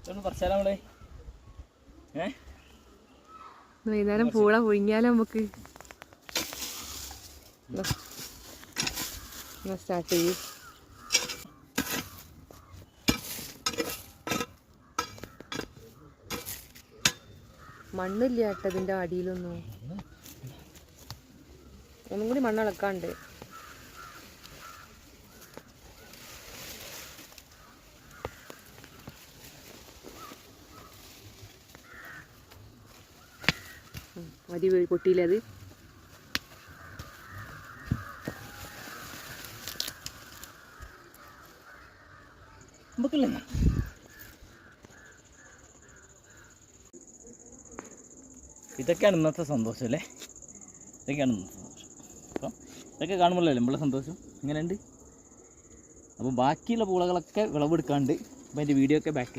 ഇതൊന്ന് പറിച്ചാലോ നമ്മളെ. വൈകുന്നേരം പൂള പൊഴിഞ്ഞാലോ നമുക്ക്. സ്റ്റാർട്ട് ചെയ്യും. മണ്ണില്ല കേട്ടോ ഇതിൻ്റെ അടിയിലൊന്നും. ഒന്നും കൂടി മണ്ണിളക്കാണ്ട്. മതി പൊട്ടിയില്ലേ അത്. ഇതൊക്കെയാണ് ഇന്നത്തെ സന്തോഷം അല്ലേ. ഇതൊക്കെയാണ് ഇന്നത്തെ സന്തോഷം. അപ്പം ഇതൊക്കെ കാണുമ്പോഴല്ലേ നമ്മളെ സന്തോഷം. ഇങ്ങനെയുണ്ട്. അപ്പോൾ ബാക്കിയുള്ള പൂളകളൊക്കെ വിളവെടുക്കാണ്ട് അപ്പോൾ അതിൻ്റെ വീഡിയോ ഒക്കെ ബാക്കിൽ